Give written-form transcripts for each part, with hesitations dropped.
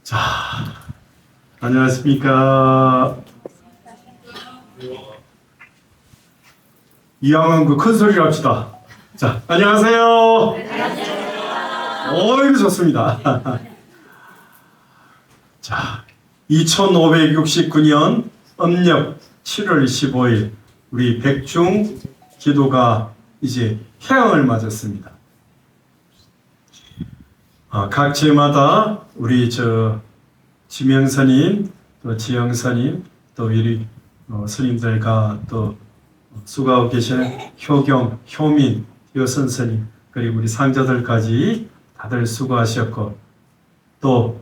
자, 안녕하십니까. 이왕한 큰 소리로 합시다. 자, 안녕하세요. 어이구, 좋습니다. 자, 2569년 음력 7월 15일 우리 백중 기도가 이제 해양을 맞았습니다. 각 지마다 우리 지명스님, 또 지영스님, 또 우리 스님들과 또 수고하고 계시는 효경, 효민, 여선스님, 그리고 우리 상자들까지 다들 수고하셨고, 또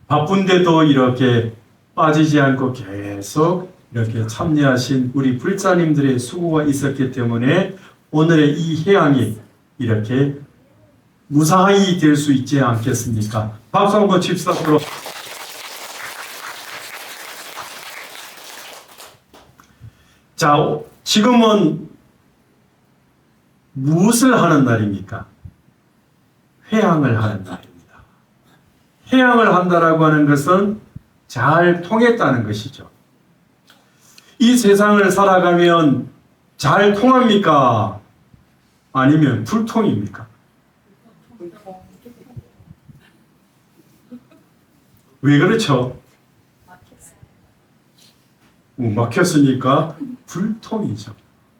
바쁜데도 이렇게 빠지지 않고 계속 이렇게 참여하신 우리 불자님들의 수고가 있었기 때문에 오늘의 이 해양이 이렇게 무사히 될 수 있지 않겠습니까? 박수 한번 칩시다. 자, 지금은 무엇을 하는 날입니까? 회양을 하는 날입니다. 회양을 한다라고 하는 것은 잘 통했다는 것이죠. 이 세상을 살아가면 잘 통합니까? 아니면 불통입니까? 왜 그렇죠? 막혔으니까 불통이죠.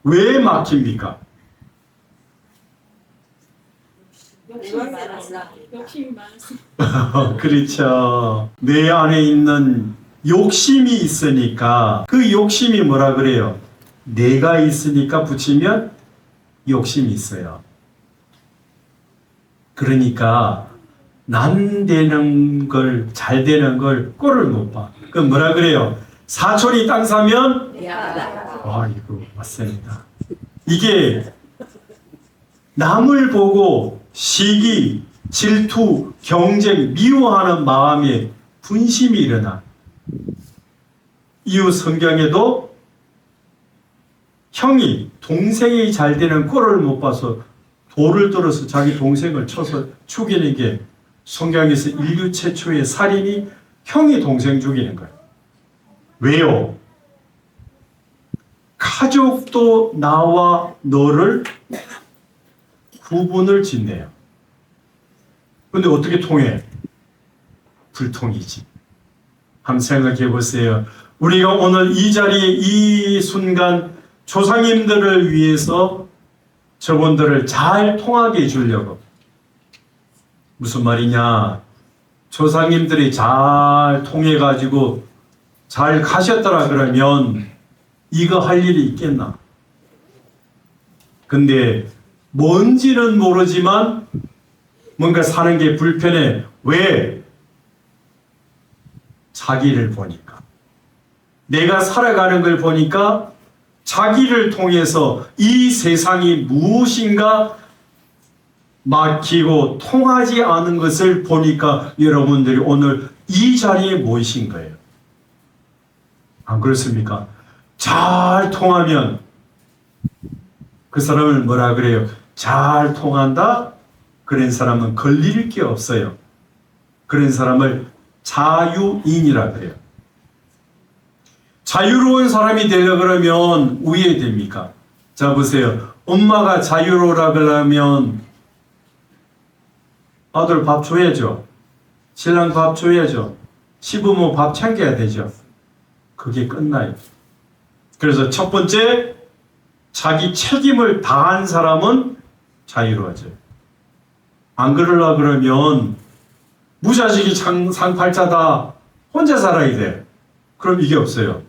왜 막힙니까? 욕심이 많았어. 그렇죠. 내 안에 있는 욕심이 있으니까 그 욕심이 뭐라 그래요? 내가 있으니까 붙이면 욕심이 있어요. 그러니까 난 되는 걸, 잘 되는 걸 꼴을 못 봐. 그 뭐라 그래요? 사촌이 땅 사면 아이고, 맞습니다. 이게 남을 보고 시기, 질투, 경쟁, 미워하는 마음에 분심이 일어나. 이웃 성경에도 형이 동생이 잘 되는 꼴을 못 봐서 돌을 들어서 자기 동생을 쳐서 죽이는 게 성경에서 인류 최초의 살인이 형이 동생 죽이는 거예요. 왜요? 가족도 나와 너를 구분을 짓네요. 근데 어떻게 통해? 불통이지. 한번 생각해 보세요. 우리가 오늘 이 자리에 이 순간 조상님들을 위해서 저분들을 잘 통하게 해주려고. 무슨 말이냐? 조상님들이 잘 통해가지고 잘 가셨더라 그러면 이거 할 일이 있겠나? 근데 뭔지는 모르지만 뭔가 사는 게 불편해. 왜? 자기를 보니까. 내가 살아가는 걸 보니까 자기를 통해서 이 세상이 무엇인가 막히고 통하지 않은 것을 보니까 여러분들이 오늘 이 자리에 모이신 거예요. 안 그렇습니까? 잘 통하면 그 사람을 뭐라 그래요? 잘 통한다? 그런 사람은 걸릴 게 없어요. 그런 사람을 자유인이라 그래요. 자유로운 사람이 되려 그러면 우애 됩니까? 자, 보세요. 엄마가 자유로우라 그러면 아들 밥 줘야죠. 신랑 밥 줘야죠. 시부모 밥 챙겨야 되죠. 그게 끝나요. 그래서 첫 번째, 자기 책임을 다한 사람은 자유로워져요. 안 그러려 그러면 무자식이 상팔자다 혼자 살아야 돼. 그럼 이게 없어요.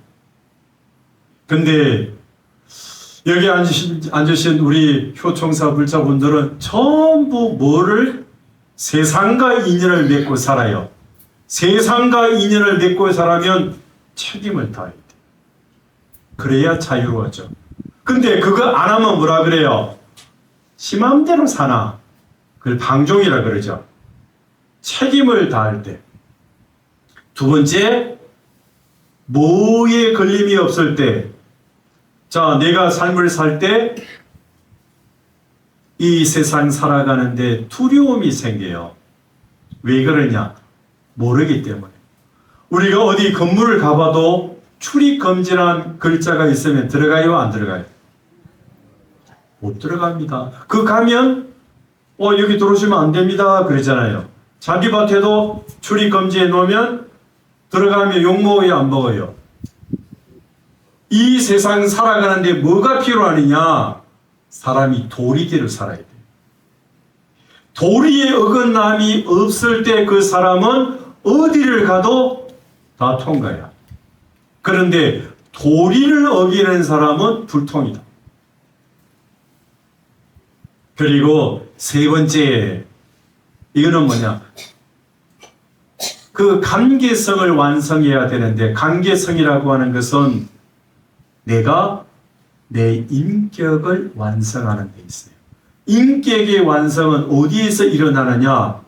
근데 여기 앉으신 우리 효총사 불자분들은 전부 뭐를 세상과 인연을 맺고 살아요. 세상과 인연을 맺고 살아면 책임을 다해야 돼. 그래야 자유로워져. 근데 그거 안 하면 뭐라 그래요? 시맘대로 사나. 그걸 방종이라 그러죠. 책임을 다할 때. 두 번째, 뭐에 걸림이 없을 때. 자, 내가 삶을 살 때 이 세상 살아가는데 두려움이 생겨요. 왜 그러냐? 모르기 때문에. 우리가 어디 건물을 가봐도 출입금지란 글자가 있으면 들어가요, 안 들어가요? 못 들어갑니다. 그 가면 여기 들어오시면 안 됩니다 그러잖아요. 잔디밭에도 출입금지에 놓으면 들어가면 욕먹어요, 안 먹어요? 이 세상 살아가는데 뭐가 필요하느냐? 사람이 도리대로 살아야 돼요. 도리의 어긋남이 없을 때 그 사람은 어디를 가도 다 통과야. 그런데 도리를 어기는 사람은 불통이다. 그리고 세 번째, 이거는 뭐냐? 그 관계성을 완성해야 되는데, 관계성이라고 하는 것은 내가 내 인격을 완성하는 데 있어요. 인격의 완성은 어디에서 일어나느냐?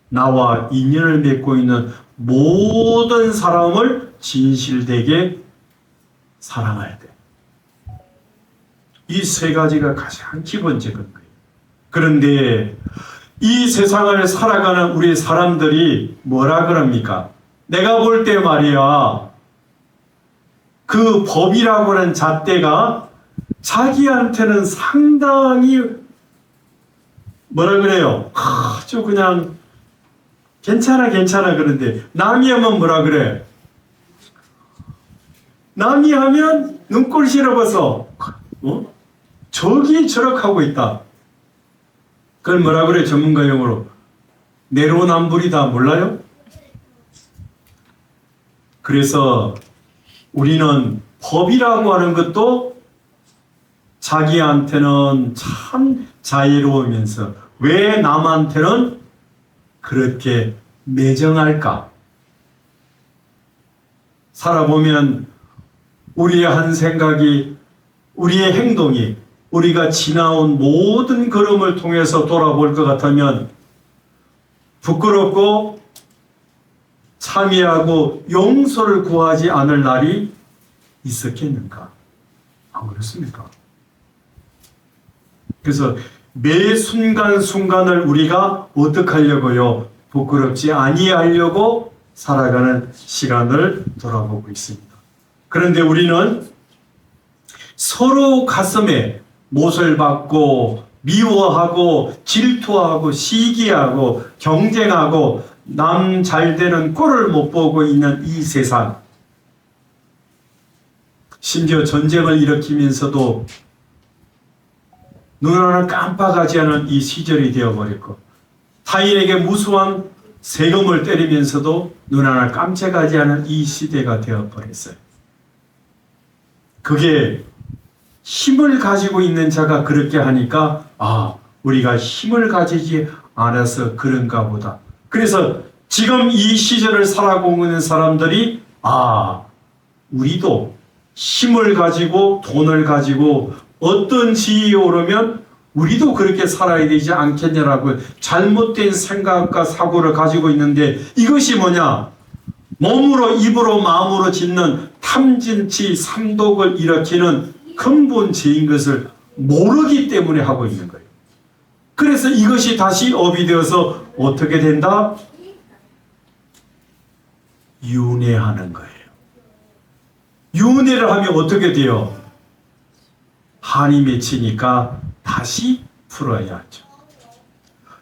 나와 인연을 맺고 있는 모든 사람을 진실되게 사랑해야 돼. 이 세 가지가 가장 기본적인 거예요. 그런데 이 세상을 살아가는 우리 사람들이 뭐라 그럽니까? 내가 볼 때 말이야, 그 법이라고 하는 잣대가 자기한테는 상당히 뭐라 그래요? 아주 그냥 괜찮아 그런데 남이 하면 뭐라 그래? 남이 하면 눈꼴 실어봐서 저기 저렇게 있다. 그걸 뭐라 그래? 전문가 용어로 내로남불이다. 몰라요? 그래서 우리는 법이라고 하는 것도 자기한테는 참 자유로우면서 왜 남한테는 그렇게 매정할까? 살아보면 우리의 한 생각이, 우리의 행동이, 우리가 지나온 모든 걸음을 통해서 돌아볼 것 같으면 부끄럽고 참여하고 용서를 구하지 않을 날이 있었겠는가? 안 그렇습니까? 그래서 매 순간순간을 우리가 어떻게 하려고요? 부끄럽지 아니하려고 살아가는 시간을 돌아보고 있습니다. 그런데 우리는 서로 가슴에 못을 박고 미워하고 질투하고 시기하고 경쟁하고 남 잘되는 꼴을 못 보고 있는 이 세상, 심지어 전쟁을 일으키면서도 눈 하나 깜빡하지 않은 이 시절이 되어버렸고, 타인에게 무수한 세금을 때리면서도 눈 하나 깜짝하지 않은 이 시대가 되어버렸어요. 그게 힘을 가지고 있는 자가 그렇게 하니까 우리가 힘을 가지지 않아서 그런가 보다. 그래서 지금 이 시절을 살아가고 있는 사람들이 우리도 힘을 가지고 돈을 가지고 어떤 지위에 오르면 우리도 그렇게 살아야 되지 않겠냐라고 잘못된 생각과 사고를 가지고 있는데, 이것이 뭐냐? 몸으로 입으로 마음으로 짓는 탐진치 삼독을 일으키는 근본죄인 것을 모르기 때문에 하고 있는 거예요. 그래서 이것이 다시 업이 되어서 어떻게 된다? 윤회하는 거예요. 윤회를 하면 어떻게 돼요? 한이 맺히니까 다시 풀어야 하죠.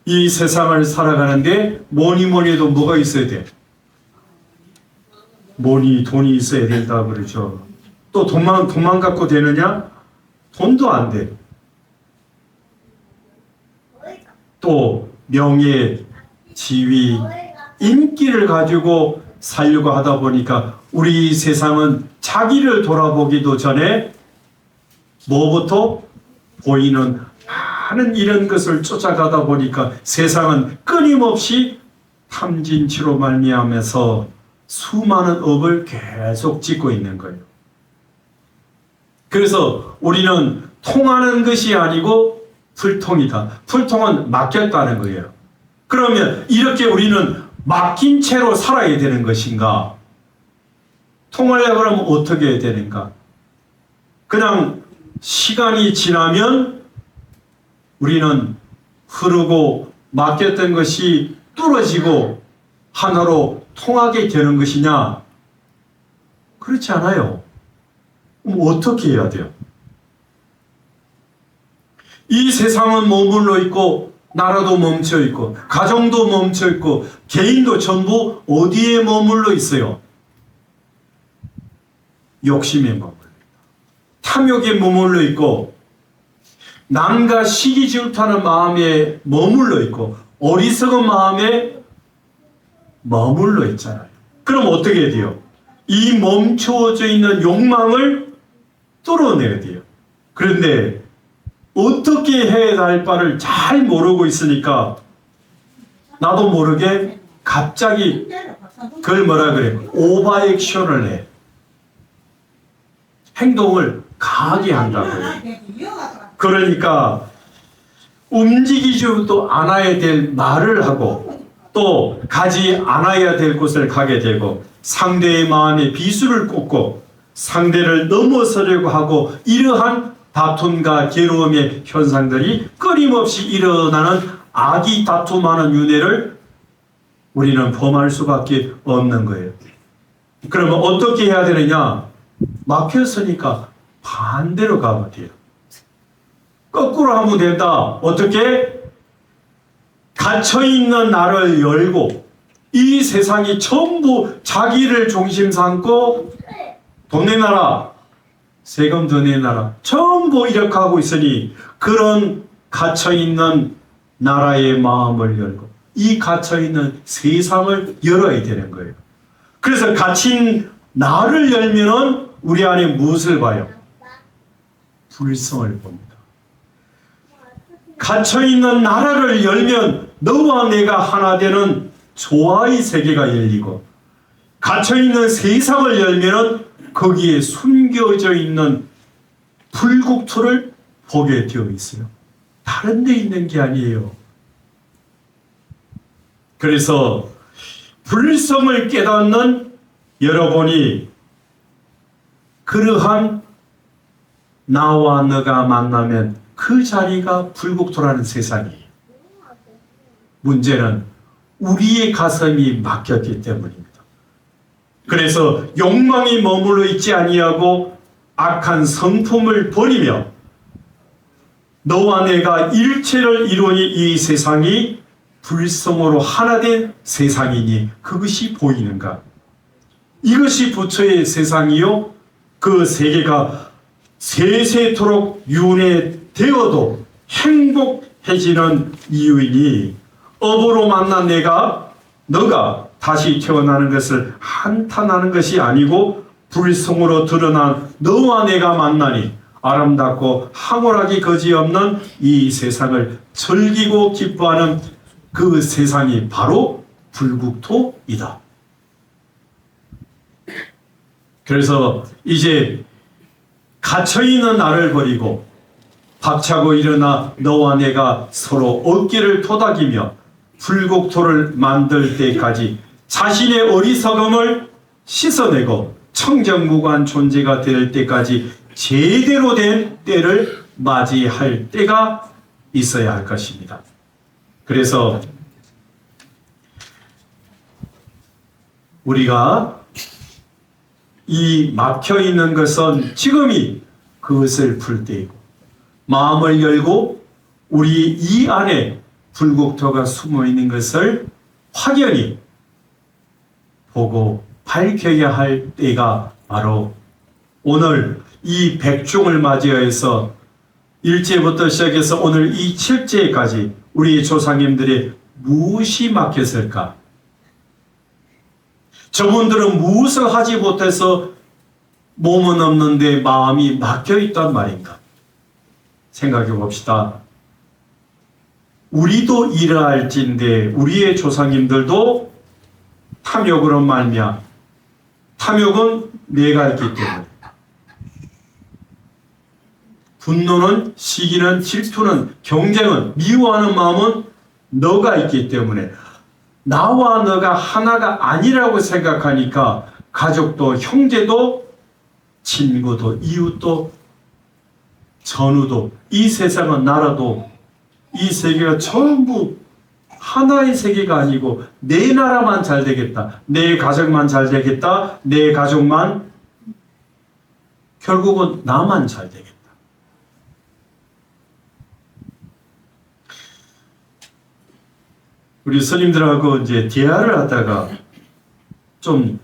이 세상을 살아가는데 뭐니 해도 뭐가 있어야 돼? 돈이 있어야 된다 그러죠. 또 돈만 갖고 되느냐? 돈도 안 돼. 또 명예, 지위, 인기를 가지고 살려고 하다 보니까 우리 세상은 자기를 돌아보기도 전에 뭐부터? 보이는 많은 이런 것을 쫓아가다 보니까 세상은 끊임없이 탐진치로 말미암아서 수많은 업을 계속 짓고 있는 거예요. 그래서 우리는 통하는 것이 아니고 불통이다. 불통은 맡겼다는 거예요. 그러면 이렇게 우리는 맡긴 채로 살아야 되는 것인가? 통하려고 하면 어떻게 해야 되는가? 그냥 시간이 지나면 우리는 흐르고 맡겼던 것이 뚫어지고 하나로 통하게 되는 것이냐? 그렇지 않아요. 그럼 어떻게 해야 돼요? 이 세상은 머물러 있고 나라도 멈춰 있고 가정도 멈춰 있고 개인도 전부 어디에 머물러 있어요? 욕심에 머물러 있고 탐욕에 머물러 있고 남과 시기 질투하는 마음에 머물러 있고 어리석은 마음에 머물러 있잖아요. 그럼 어떻게 돼요? 이 멈추어져 있는 욕망을 뚫어내야 돼요. 그런데 어떻게 해야 할 바를 잘 모르고 있으니까 나도 모르게 갑자기 그걸 뭐라 그래? 오버액션을 해. 행동을 강하게 한다고요. 그러니까 움직이지도 않아야 될 말을 하고 또 가지 않아야 될 곳을 가게 되고 상대의 마음에 비수를 꽂고 상대를 넘어서려고 하고 이러한 다툼과 괴로움의 현상들이 끊임없이 일어나는 악이 다툼하는 윤회를 우리는 범할 수밖에 없는 거예요. 그러면 어떻게 해야 되느냐? 막혔으니까 반대로 가면 돼요. 거꾸로 하면 된다. 어떻게? 갇혀있는 나를 열고 이 세상이 전부 자기를 중심 삼고 돈 내놔라, 세금 더 내놔라, 전부 이렇게 하고 있으니 그런 갇혀있는 나라의 마음을 열고 이 갇혀있는 세상을 열어야 되는 거예요. 그래서 갇힌 나를 열면은 우리 안에 무엇을 봐요? 불성을 봅니다. 갇혀있는 나라를 열면 너와 내가 하나 되는 조화의 세계가 열리고 갇혀있는 세상을 열면은 거기에 숨겨져 있는 불국토를 보게 되어 있어요. 다른 데 있는 게 아니에요. 그래서 불성을 깨닫는 여러분이 그러한 나와 너가 만나면 그 자리가 불국토라는 세상이에요. 문제는 우리의 가슴이 막혔기 때문입니다. 그래서 욕망이 머물러 있지 아니하고 악한 성품을 버리며 너와 내가 일체를 이루니 이 세상이 불성으로 하나 된 세상이니 그것이 보이는가? 이것이 부처의 세상이요 그 세계가 세세토록 윤회되어도 행복해지는 이유이니 업으로 만난 너가 다시 태어나는 것을 한탄하는 것이 아니고 불성으로 드러난 너와 내가 만나니 아름답고 황홀하기 거지없는 이 세상을 즐기고 기뻐하는 그 세상이 바로 불국토이다. 그래서 이제 갇혀있는 나를 버리고 박차고 일어나 너와 내가 서로 어깨를 토닥이며 불국토를 만들 때까지 자신의 어리석음을 씻어내고 청정무관 존재가 될 때까지 제대로 된 때를 맞이할 때가 있어야 할 것입니다. 그래서 우리가 이 막혀있는 것은 지금이 그것을 풀 때이고 마음을 열고 우리 이 안에 불국토가 숨어있는 것을 확연히 보고 밝혀야 할 때가 바로 오늘 이 백중을 맞이해서 1제부터 시작해서 오늘 이 7제까지 우리 조상님들의 무엇이 막혔을까? 저분들은 무엇을 하지 못해서 몸은 없는데 마음이 막혀있단 말인가? 생각해 봅시다. 우리도 이러할진데 우리의 조상님들도 탐욕으로 말미암아 탐욕은 내가 있기 때문에 분노는 시기는 질투는 경쟁은 미워하는 마음은 너가 있기 때문에 나와 너가 하나가 아니라고 생각하니까 가족도 형제도 친구도 이웃도 전우도 이 세상은 나라도 이 세계가 전부 하나의 세계가 아니고 내 나라만 잘 되겠다, 내 가정만 잘 되겠다, 내 가족만, 결국은 나만 잘 되겠다. 우리 스님들하고 이제 대화를 하다가 좀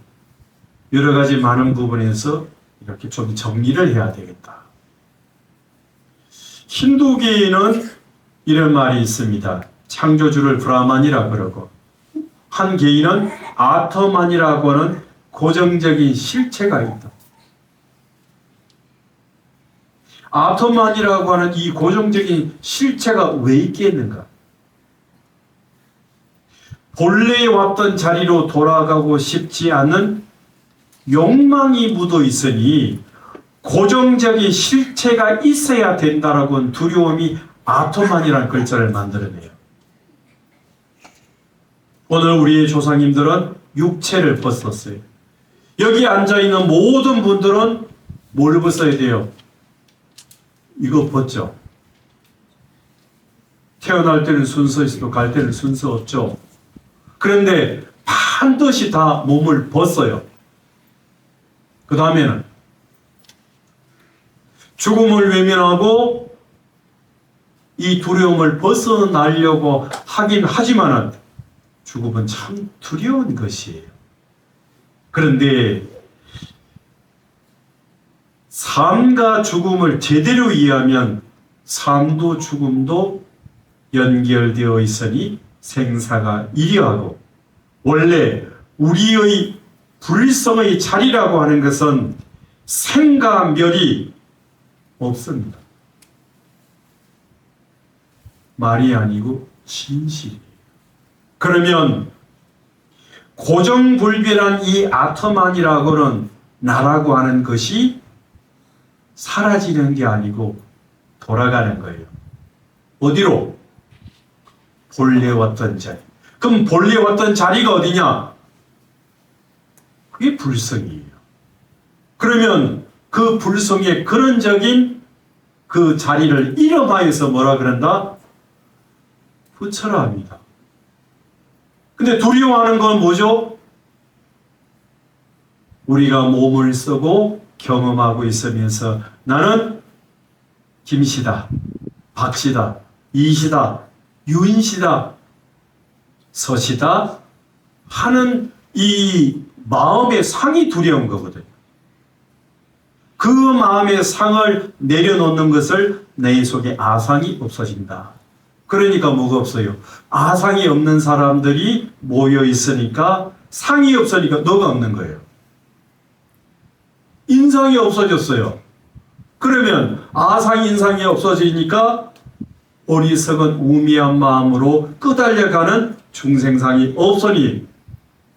여러 가지 많은 부분에서 이렇게 좀 정리를 해야 되겠다. 힌두교에는 이런 말이 있습니다. 창조주를 브라만이라 그러고, 한 개인은 아터만이라고 하는 고정적인 실체가 있다. 아터만이라고 하는 이 고정적인 실체가 왜 있겠는가? 본래 왔던 자리로 돌아가고 싶지 않은 욕망이 묻어 있으니 고정적인 실체가 있어야 된다라고 하는 두려움이 아토만이라는 글자를 만들어내요. 오늘 우리의 조상님들은 육체를 벗었어요. 여기 앉아있는 모든 분들은 뭘 벗어야 돼요? 이거 벗죠. 태어날 때는 순서 있어도 갈 때는 순서 없죠. 그런데 반드시 다 몸을 벗어요. 그 다음에는 죽음을 외면하고 이 두려움을 벗어나려고 하긴 하지만은 죽음은 참 두려운 것이에요. 그런데 삶과 죽음을 제대로 이해하면 삶도 죽음도 연결되어 있으니 생사가 일이하고, 원래 우리의 불성의 자리라고 하는 것은 생과 멸이 없습니다. 말이 아니고 진실이에요. 그러면 고정불변한 이 아터만이라고는 나라고 하는 것이 사라지는 게 아니고 돌아가는 거예요. 어디로? 본래 왔던 자리. 그럼 본래 왔던 자리가 어디냐? 그게 불성이에요. 그러면 그 불성의 근원적인 그 자리를 이름하여서 뭐라 그런다? 부처라 합니다. 근데 두려워하는 건 뭐죠? 우리가 몸을 쓰고 경험하고 있으면서 나는 김씨다, 박씨다, 이씨다, 유인씨다, 서씨다 하는 이 마음의 상이 두려운 거거든요. 그 마음의 상을 내려놓는 것을 내 속에 아상이 없어진다. 그러니까 뭐가 없어요? 아상이 없는 사람들이 모여 있으니까 상이 없으니까 너가 없는 거예요. 인상이 없어졌어요. 그러면 아상 인상이 없어지니까 어리석은 우미한 마음으로 끄달려가는 중생상이 없으니,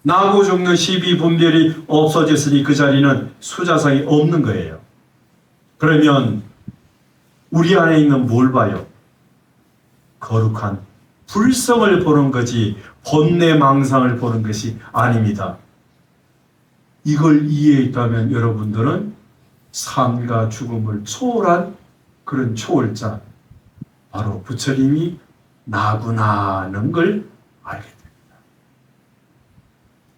나고 죽는 시비분별이 없어졌으니 그 자리는 수자상이 없는 거예요. 그러면 우리 안에 있는 뭘 봐요? 거룩한 불성을 보는 거지 번뇌망상을 보는 것이 아닙니다. 이걸 이해했다면 여러분들은 삶과 죽음을 초월한 그런 초월자, 바로 부처님이 나구나 하는 걸 알게 됩니다.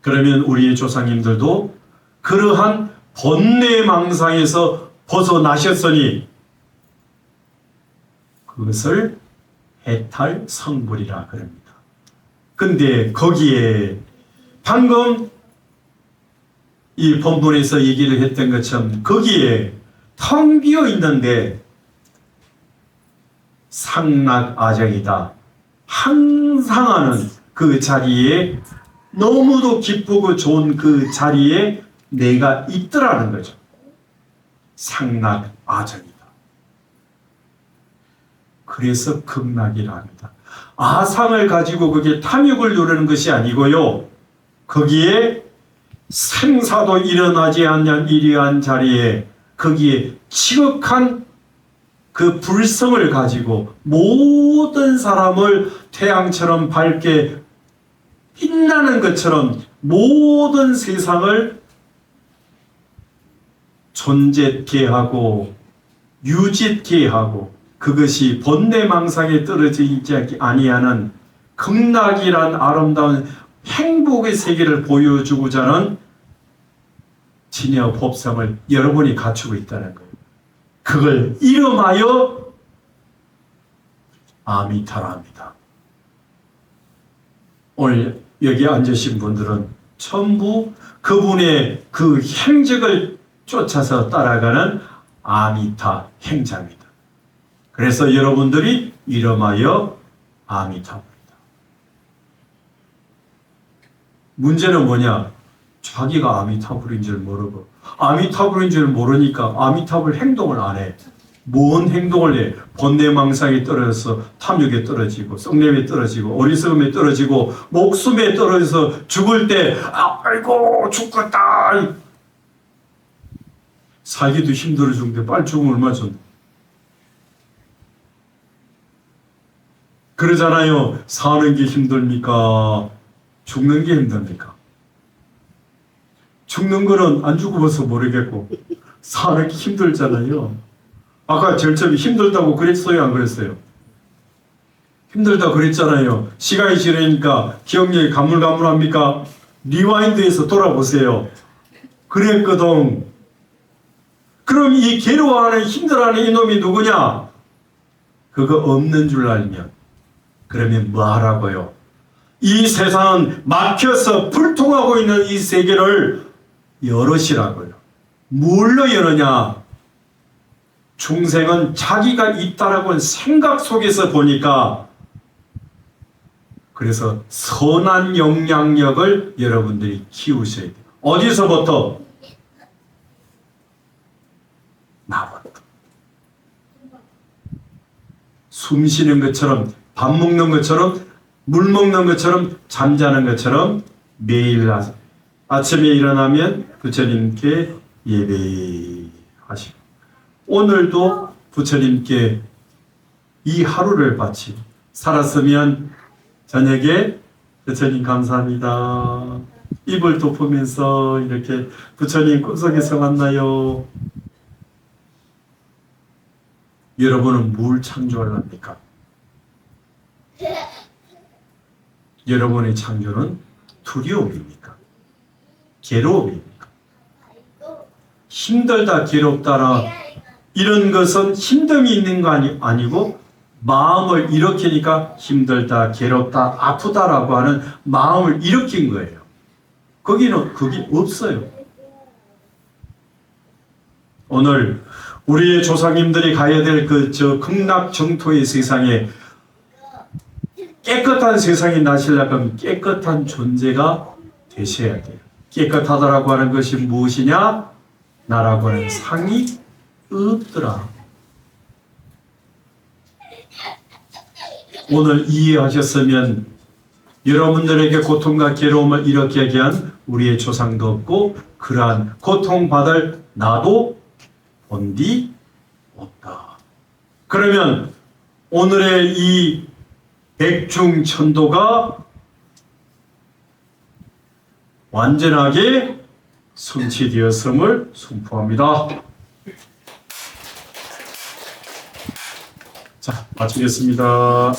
그러면 우리의 조상님들도 그러한 번뇌망상에서 벗어나셨으니 그것을 해탈 성불이라 그럽니다. 근데 거기에 방금 이 본문에서 얘기를 했던 것처럼 거기에 텅 비어 있는데 상락아정이다. 항상 하는 그 자리에, 너무도 기쁘고 좋은 그 자리에 내가 있더라는 거죠. 상락아정이다. 그래서 극락이라 합니다. 아상을 가지고 그게 탐욕을 누르는 것이 아니고요. 거기에 생사도 일어나지 않는 이러한 자리에 거기에 지극한 그 불성을 가지고 모든 사람을 태양처럼 밝게 빛나는 것처럼 모든 세상을 존재케 하고 유짓케 하고, 그것이 번뇌망상에 떨어지지 아니하는 극락이란 아름다운 행복의 세계를 보여주고자 하는 진여 법성을 여러분이 갖추고 있다는 거예요. 그걸 이름하여 아미타라 합니다. 오늘 여기 앉으신 분들은 전부 그분의 그 행적을 쫓아서 따라가는 아미타 행자입니다. 그래서 여러분들이 이름하여 아미타입니다. 문제는 뭐냐? 자기가 아미타불인 줄 모르고, 아미타불인 줄 모르니까 아미타불 행동을 안 해. 뭔 행동을 해? 번뇌망상에 떨어져서 탐욕에 떨어지고, 썩냄에 떨어지고, 어리석음에 떨어지고, 목숨에 떨어져서 죽을 때 아이고 죽겠다. 살기도 힘들어 죽는데 빨리 죽으면 얼마나 좋나. 그러잖아요. 사는 게 힘듭니까? 죽는 게 힘듭니까? 죽는 거는 안 죽어봐서 모르겠고 사는 게 힘들잖아요. 아까 절첩이 힘들다고 그랬어요? 안 그랬어요? 힘들다 그랬잖아요. 시간이 지나니까 기억력이 가물가물합니까? 리와인드해서 돌아보세요. 그랬거든. 그럼 이 괴로워하는 힘들어하는 이놈이 누구냐? 그거 없는 줄 알면 그러면 뭐 하라고요? 이 세상은 막혀서 불통하고 있는 이 세계를 열으시라고요. 뭘로 여느냐? 중생은 자기가 있다라고 하는 생각 속에서 보니까 그래서 선한 영향력을 여러분들이 키우셔야 돼요. 어디서부터? 나부터. 숨 쉬는 것처럼, 밥 먹는 것처럼, 물 먹는 것처럼, 잠자는 것처럼 매일 아침에 일어나면 부처님께 예배하시고 오늘도 부처님께 이 하루를 바치고 살았으면 저녁에 부처님 감사합니다. 입을 덮으면서 이렇게 부처님 꿈속에서 만나요. 여러분은 뭘 창조하렵니까? 여러분의 창조는 두려움입니까? 괴로움입니까? 힘들다, 괴롭다라 이런 것은 힘듦이 있는 거 아니고 마음을 일으키니까 힘들다, 괴롭다, 아프다라고 하는 마음을 일으킨 거예요. 거기는 그게 없어요. 오늘 우리의 조상님들이 가야 될 그 극락 정토의 세상에 깨끗한 세상이 나시려면 깨끗한 존재가 되셔야 돼요. 깨끗하다라고 하는 것이 무엇이냐? 나라고 하는 상이 없더라. 오늘 이해하셨으면 여러분들에게 고통과 괴로움을 일으키게 한 우리의 조상도 없고 그러한 고통받을 나도 본디 없다. 그러면 오늘의 이 백중천도가 완전하게 성취되었음을 선포합니다. 자, 마치겠습니다.